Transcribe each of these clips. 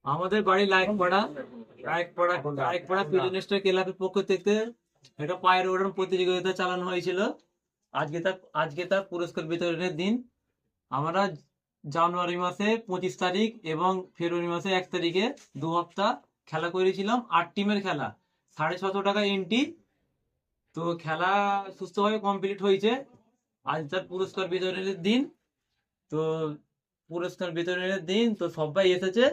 আমাদের বাড়ি লাইকপাড়া পিজনিস্টার ক্লাবের পক্ষ থেকে একটা পায়ের ওড়ান প্রতিযোগিতা চালানো হয়েছিল। আজকে তার পুরস্কার বিতরণের দিন। আমরা জানুয়ারি মাসে 25 তারিখ এবং ফেব্রুয়ারি মাসে 1 তারিখে 2 হপ্তাহ খেলা করেছিলাম। 8 টিমের খেলা, 650 টাকা এন্ট্রি। তো খেলা সুস্থভাবে কমপ্লিট হয়েছে। আজ তার পুরস্কার বিতরণের দিন। তো তো সবাই এসেছে।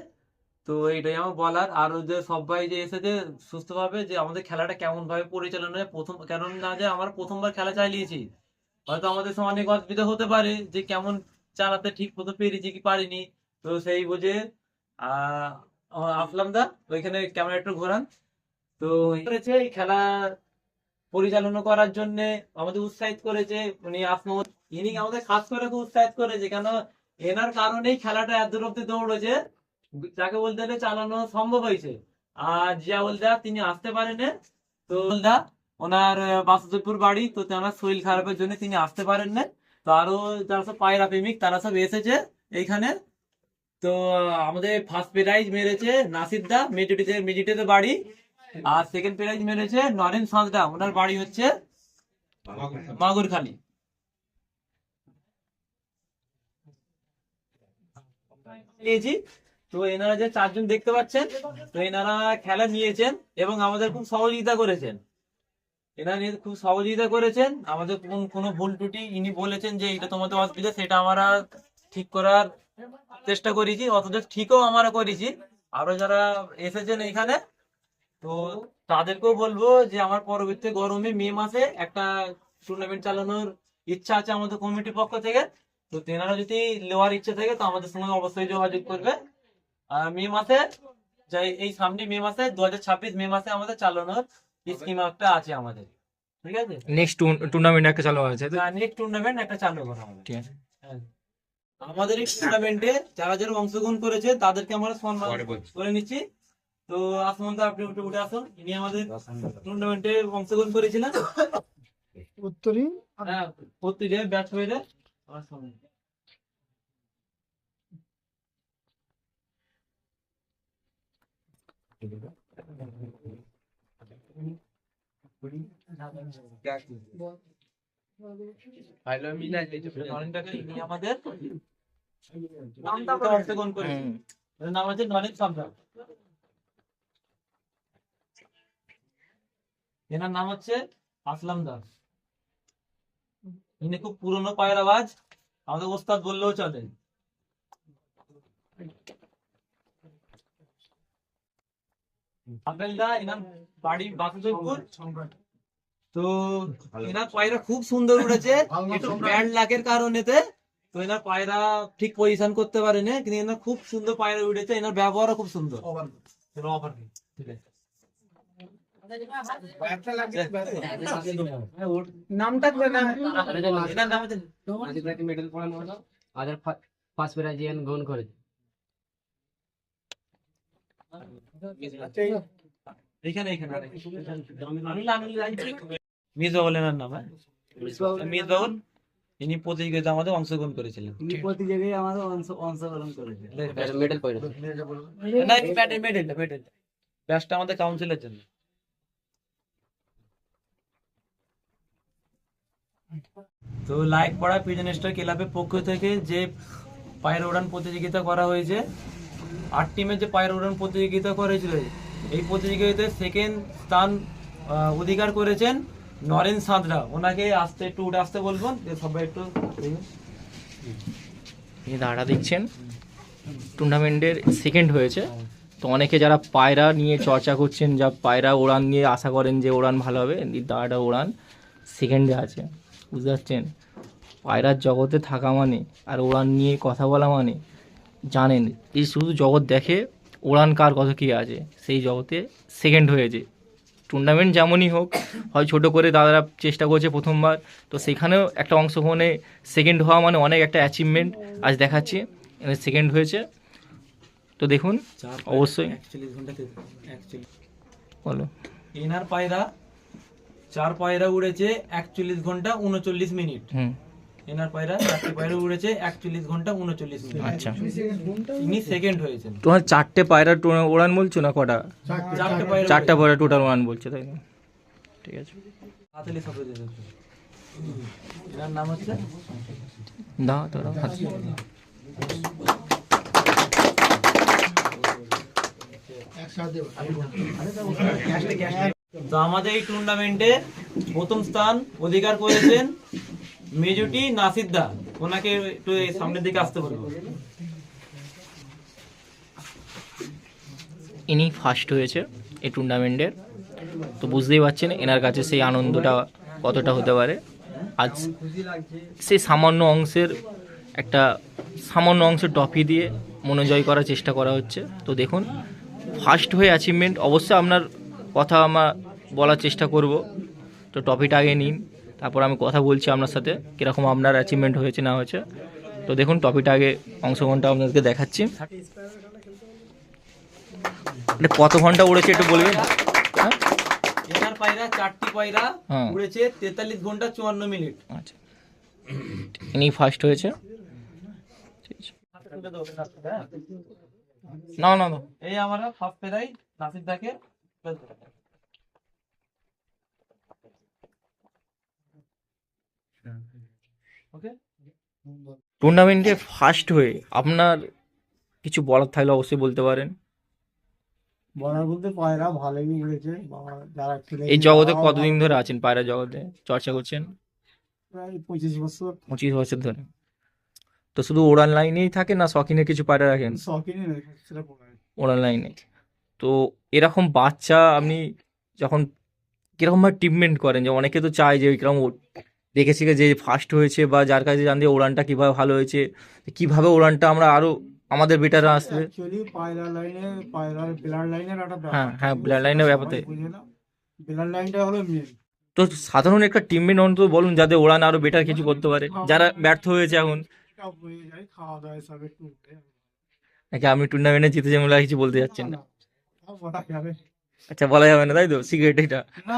তো এইটাই আমার বলার। আর যে সবাই যে এসেছে সুস্থভাবে, যে আমাদের খেলাটা কেমন ভাবে পরিচালনা হয় প্রথম, কেন না যে আমরা প্রথমবার খেলা চালিয়েছি, হয়তো আমাদের সঙ্গে অনেক অসুবিধা হতে পারে যে কেমন চালাতে ঠিক মতো পেরেছি কি পারিনি। তো সেই বুঝে আহ আসলাম দা ওইখানে ক্যামেরা একটু ঘোরান। তো করেছে এই খেলা পরিচালনা করার জন্য আমাদের উৎসাহিত করেছে উনি আসমত। ইনি আমাদের খাস করে খুব উৎসাহিত করেছে, কেন এনার কারণেই খেলাটা এত দূর অব্দি দৌড়েছে, যাকে বলতে গেলে চালানো সম্ভব হয়েছে। আর জিয়াউল দা তিনি আসতে পারেন। তো দা ওনার বাসুদেবপুর বাড়ি, তো তেনার শরীর খারাপের জন্য তিনি আসতে পারেন না। তো আরো যারা সব পায়রা প্রেমিক তারা সব এসেছে এইখানে। তো আমাদের ফার্স্ট প্রাইজ মেরেছে নাসির দা, মেজিটিতে বাড়ি। আর সেকেন্ড প্রাইজ মেরেছে নরেন সাঁতরা, ওনার বাড়ি হচ্ছে মাগুরখালি। নিয়েছি। তো এনারা যে 4 জন দেখতে পাচ্ছেন, তো এনারা খেলা নিয়েছেন এবং আমাদের খুব সহযোগিতা করেছেন। আমাদের কোনো ভুল ত্রুটি ইনি বলেছেন যে এটা তোমাদের অসুবিধা, সেটা আমরা ঠিক করার চেষ্টা করেছি, অথচ ঠিকও আমরা করেছি। আরো যারা এসেছেন এখানে, তো তাদেরকেও বলবো যে আমার পরবর্তী গরমে মে মাসে একটা টুর্নামেন্ট চালানোর ইচ্ছা আছে আমাদের কমিটির পক্ষ থেকে। তো তেনারা যদি নেওয়ার ইচ্ছা থাকে তো আমাদের সঙ্গে অবশ্যই যোগাযোগ করবে। আর মে মাসে, যাই এই সামনে মে মাসে 2026 মে মাসে আমাদের চালানোর স্কিম একটা আছে আমাদের। ঠিক আছে, নেক্সট টুর্নামেন্ট একটা চালু হয়েছে। নেক্সট টুর্নামেন্ট একটা চালু করা হবে। ঠিক আছে। হ্যাঁ। আমাদের এই টুর্নামেন্টে যারা যারা অংশগ্রহণ করেছে তাদেরকে আমরা সম্মান করে নিচ্ছি। তো আসমন্ত আপনি উঠে আসুন। ইনি আমাদের টুর্নামেন্টে অংশগ্রহণ করেছিলেন। উত্তরী হ্যাঁ, প্রত্যেকে ব্যাচ হয়ে যায় আমার সঙ্গে। ইনি আমাদের অংশগ্রহণ করেছেন। এর নাম হচ্ছে নরেন সাঁতরা। এনার নাম হচ্ছে আসলাম দাস। ইনি খুব পুরনো পায়রাবাজ, আমাদের ওস্তাদ বললেও চলে। আপেলদা এনার বাড়ি বাসুদেবপুর। তো এনার পায়রা খুব সুন্দর উড়েছে, একটু ব্যাড লাকের কারণেতে তো এনার পায়রা ঠিক পজিশন করতে পারেনি, কিন্তু এনার খুব সুন্দর পায়রা উড়েছে। এনার ব্যবহারও খুব সুন্দর। ঠিক আছে, নামটা এনার নাম হচ্ছে মেডেল পড়ানো হলো, আদার ফার্স্ট প্রাইজ গ্রহণ করেছে। এখানে মিসবা বলেন নাম। হ্যাঁ, মিসবাউল। ইনি প্রতিযোগিতা আমাদের অংশগ্রহণ করেছিলেন। প্রতিযোগিতায় আমাদের অংশগ্রহণ করেছে। মেডেল পড়েছে না, মেডেল ব্যাচটা আমাদের কাউন্সিলের জন্য। তো লাইক পড়া পিজনিস্টার ক্লাবের পক্ষ থেকে যে পায়ের উড়ান প্রতিযোগিতা করা হয়েছে, 8 টিমের যে পায়ের উড়ান প্রতিযোগিতা করেছিল, এই প্রতিযোগিতায় সেকেন্ড স্থান অধিকার করেছেন নরেন সাঁতরা। ওনাকে একটু উঠে আসতে বলবো, সবাই একটু। এই দাঁড়া দেখছেন টুর্নামেন্টের সেকেন্ড হয়েছে। তো অনেকে যারা পায়রা নিয়ে চর্চা করছেন, যা পায়রা ওড়ান নিয়ে আশা করেন যে ওড়ান ভালো হবে, দাঁড়াটা ওড়ান সেকেন্ডে আছে। বুঝতে পারছেন, পায়রার জগতে থাকা মানে আর ওড়ান নিয়ে কথা বলা মানে, জানেন এই শুধু জগৎ দেখে ওড়ান কার কত কী আছে, সেই জগতে সেকেন্ড হয়েছে। টুর্নামেন্ট যেমনই হোক, হয় ছোটো করে দাদারা চেষ্টা করছে প্রথমবার, তো সেখানেও একটা অংশগ্রহণে সেকেন্ড হওয়া মানে অনেক একটা অ্যাচিভমেন্ট। আজ দেখাচ্ছি সেকেন্ড হয়েছে। তো দেখুন অবশ্যই বলো। এনার পায়রা 4 পায়রা উড়েছে 41 ঘন্টা 39 মিনিট। এনার পায়রা 4টে পায়রা উড়েছে 41 ঘন্টা 39 মিনিট। আচ্ছা, ইনি সেকেন্ড হয়েছেন। তোমার 4টে পায়রা উড়ান বলছো না কটা? 4টে পায়রা 4টা পায়রা টোটাল উড়ান বলছো, তাই না? ঠিক আছে, হাতেলি সফরে দিয়ে দিচ্ছে। এনার নাম হচ্ছে দাও তোরা হাত। তো আমাদের এই টুর্নামেন্টে প্রথম স্থান অধিকার করেছেন মেজুটি নাসিদ্দা। ওনাকে একটু এই সামনের দিকে আসতে বলবো। ইনি ফার্স্ট হয়েছে এই টুর্নামেন্টের, তো বুঝতেই পারছেন এনার কাছে সেই আনন্দটা কতটা হতে পারে। আজ সেই সামান্য অংশের ট্রফি দিয়ে মনোজয় করার চেষ্টা করা হচ্ছে। তো দেখুন, ফার্স্ট হয়ে অ্যাচিভমেন্ট, অবশ্যই আপনার কথা আমরা বলার চেষ্টা করব। তো ট্রফিটা আগে নিন, তারপর আমি কথা বলছি আপনার সাথে কীরকম আপনার অ্যাচিভমেন্ট হয়েছে না হয়েছে। তো দেখুন, ট্রফিটা আগে অংশগ্রহণটা আপনাদেরকে দেখাচ্ছি। এটা কত ঘন্টা উড়েছে একটু বলবেন? হ্যাঁ, এনার পায়রা 4টি পায়রা হ্যাঁ। উড়েছে 43 ঘন্টা 54 মিনিট। আচ্ছা, ইনি ফার্স্ট হয়েছে। ঠিক আছে। না না না, এই আমরা ফার্স্ট পেরাই নাসিদ্দাকে ওকে। টুর্নামেন্টে ফার্স্ট হয়ে আপনার কিছু বলার থাকলে অবশ্যই বলতে পারেন। বলার বলতে পায়রা ভালোই উড়েছে যারা খেলে এই জগতে কতদিন ধরে আছেন, পায়রা জগতে চর্চা করছেন? প্রায় 25 বছর। 25 বছর ধরে। তো শুধু ওড়ান লাইনেই থাকে না শখিনের কিছু পায়রা রাখেন? শখিনই নয়, সেটা বলা হয়। ওড়ান লাইনে। তো এরকম বাচ্চা আপনি যখন কিরকমভাবে ট্রিটমেন্ট করেন? যে অনেকে তো চায় যে কিরকম দেখে শিখে যে ফার্স্ট হয়েছে বা যার কাছে জান দিয়ে ওড়ানটা কীভাবে ভালো হয়েছে, কীভাবে ওড়ানটা আমরা আরও আমাদের বেটাররা আসবে। অ্যাকচুয়ালি পায়রার ব্লাড লাইনের একটা ব্যাপার হ্যাঁ হ্যাঁ, থাকে, ব্লাড লাইনের সবাই ব্যাপারে। বুঝে না। ব্লাড লাইনটা হলো মেন। তো সাধারণ একটা টিমমেট অন্তত বলুন যাতে ওড়ান আরো বেটার কিছু করতে পারে, যারা ব্যর্থ হয়েছে এখন। এটা হয়ে যায়, খাওয়া দাওয়া সব একটু উঠে। নাকি আপনি টুর্নামেন্টে জিতেছেন বলে আর কিছু বলতে যাচ্ছেন না? বলা যাবে আচ্ছা, বলা যাবে না তাই তো, সিগারেট এটা? না।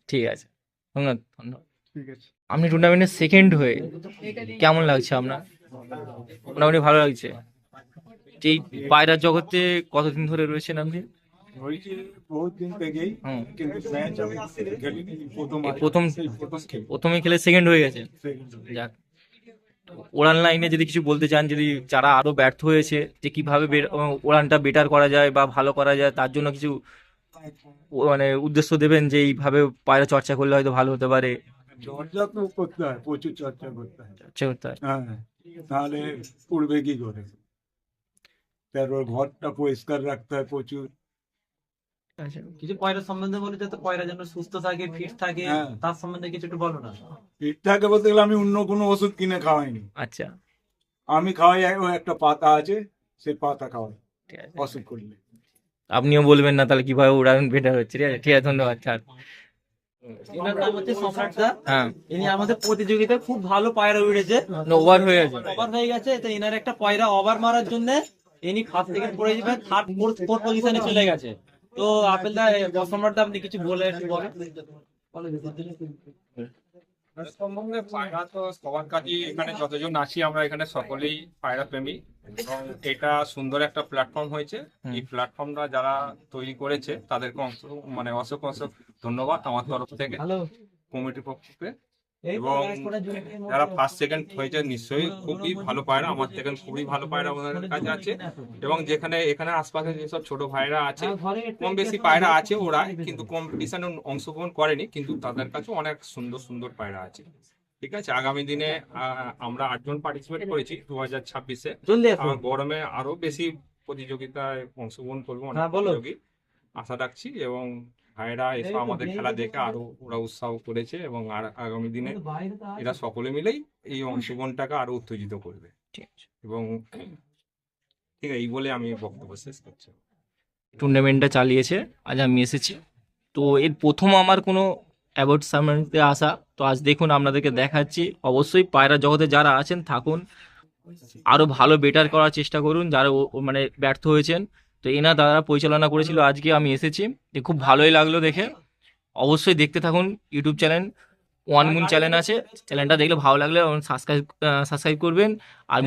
ঠিক আছে, ধন্যবাদ ধন্যবাদ। ঠিক আছে। আপনি টুর্নামেন্টে সেকেন্ড হয়ে কেমন লাগছে আপনার? মোটামুটি ভালো লাগছে। এই পায়রার জগতে কতদিন ধরে রয়েছেন আপনি? হয়েছে বহুত দিন থেকেই, হুম। কিন্তু ম্যাচ আমি খেলিনি, প্রথমে খেলে সেকেন্ড হয়ে গেছে। যাক, ওড়ান লাইনে যদি কিছু বলতে চান, যদি যারা আরো ব্যর্থ হয়েছে যে কিভাবে ওড়ানটা বেটার করা যায় বা ভালো করা যায়, তার জন্য কিছু মানে উদ্দেশ্য দেবেন যে এইভাবে পায়রা চর্চা করলে হয়তো ভালো হতে পারে। চর্চা তো করতে হয়, প্রচুর চর্চা করতে হয়। চর্চা করতে হয়। হ্যাঁ, তাহলে উড়বে কি করে? তারপর ঘরটা পরিষ্কার রাখতে হয় প্রচুর। আচ্ছা, কিছু পয়রা সম্বন্ধে বলে, যাতে পয়রা যেন সুস্থ থাকে, ফিট থাকে, হ্যাঁ। তার সম্বন্ধে কিছু একটু বলো না। ঠিক থাকে বলতে গেলে আমি অন্য কোনো ওষুধ কিনে খাওয়াইনি। আচ্ছা, আমি খাওয়াই ওই একটা পাতা আছে, সেই পাতা খাওয়াই ঠিক আছে। অসুখ করলে। আপনিও বলবেন না তাহলে কিভাবে উড়ান বেটার হচ্ছে? ঠিক আছে, ঠিক আছে, ধন্যবাদ স্যার। এনার নাম হচ্ছে সম্রাট দা। হ্যাঁ, ইনি আমাদের প্রতিযোগিতায় খুব ভালো পায়রা উড়েছে, ওভার হয়ে গেছে। ওভার হয়ে গেছে। তো এনার একটা পায়রা ওভার মারার জন্য ইনি ফার্স্ট সেকেন্ড পড়ে যাবে, থার্ড ফোর্থ পজিশনে চলে গেছে। তো আপেল দা, সম্রাট দা, আপনি কিছু বলে একটু বলেন। সম্বন্ধে পায়রা তো সবার কাছেই, এখানে যতজন আছি আমরা এখানে সকলেই পায়রা প্রেমী, এবং এটা সুন্দর একটা প্ল্যাটফর্ম হয়েছে। এই প্ল্যাটফর্মটা যারা তৈরি করেছে তাদেরকে অসংখ্য ধন্যবাদ আমার তরফ থেকে, হ্যালো, কমিটির পক্ষে। এবং যারা ফার্স্ট সেকেন্ড হয়েছে নিশ্চয়ই খুবই ভালো পায়রা, আমার থেকে খুবই ভালো পায়রা ওনাদের কাছে আছে। এবং এখানে আশপাশে যেসব ছোট ভাইরা আছে, কম বেশি পায়রা আছে, ওরা কিন্তু কম্পিটিশনে অংশগ্রহণ করেনি, কিন্তু তাদের কাছে অনেক সুন্দর সুন্দর পায়রা আছে। ঠিক আছে, আগামী দিনে আমরা 8 জন পার্টিসিপেট করেছি 2026-এ। জলদি আসুন। গরমে আরো বেশি প্রতিযোগিতায় অংশগ্রহণ করবো, অনেক হ্যাঁ, বলো। প্রতিযোগী আশা রাখছি। এবং ভাইরা এসব আমাদের খেলা দেখে আরো ওরা উৎসাহ করেছে, এবং আগামী দিনে এরা সকলে মিলেই এই অংশগ্রহণটাকে আরো উত্তেজিত করবে। ঠিক আছে। এবং ঠিক আছে, এই বলে আমি বক্তব্য শেষ করছি। টুর্নামেন্টটা চালিয়েছে, আজ আমি এসেছি। তো এর প্রথম আমার কোনো অ্যাওয়ার্ড সামনে আসা, তো আজ দেখুন আপনাদেরকে দেখাচ্ছি। অবশ্যই পায়রা জগতে যারা আছেন থাকুন, আরো ভালো বেটার করার চেষ্টা করুন যারা মানে ব্যর্থ হয়েছেন। তো এনা দাদা পরিচালনা করেছিল, আজকে আমি এসেছি, খুব ভালোই লাগলো দেখে। অবশ্যই দেখতে থাকুন YouTube channel one moon channel আছে, চ্যানেলটা দেখলে ভালো লাগলে সাবস্ক্রাইব করবেন। আর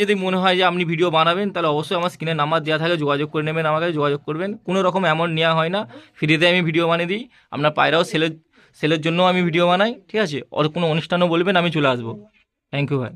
যদি মনে হয় যে আপনি ভিডিও বানাবেন, তাহলে অবশ্যই আমার স্ক্রিনে নাম্বার দেওয়া থাকে, যোগাযোগ করে নেবেন, আমার কাছে যোগাযোগ করবেন। কোনো রকম অ্যামাউন্ট নেওয়া হয় না, ফ্রিতে আমি ভিডিও বানিয়ে দিই। আপনার পায়রাও সেলের জন্য আমি ভিডিও বানাই, ঠিক আছে? আর কোনো অনুষ্ঠানও বলবেন, আমি চলে আসবো। থ্যাংক ইউ ভাই।